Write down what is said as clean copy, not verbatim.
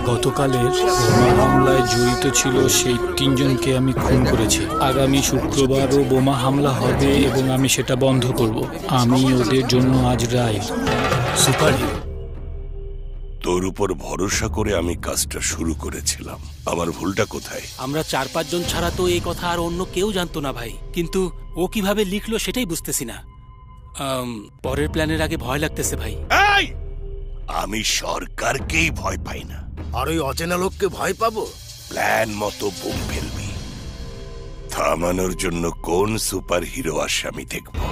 গতকালের বোমা হামলায় জড়িত ছিল সেই তিনজনকে আমি খুন করেছি। আগামী শুক্রবারও বোমা হামলা হবে এবং আমি সেটা বন্ধ করব। আমি ওদের জন্য আজ রায়। সুপারহিরো, তোর উপর ভরসা করে আমি কাজটা শুরু করেছিলাম। আমার ভুলটা কোথায়? আমরা 4-5 জন ছাড়া তো এই কথা আর অন্য কেউ জানতো না ভাই। কিন্তু ও কিভাবে লিখলো সেটাই বুঝতেছি না। পরের প্ল্যানের আগে ভয় লাগতেছে ভাই। এই, আমি সরকারকেই ভয় পাই না। আর ওই অচেনা লোককে ভয় পাবো? প্ল্যান মতো বোম ফেলবি, থামানোর জন্য কোন সুপার হিরো আসে আমি দেখবো।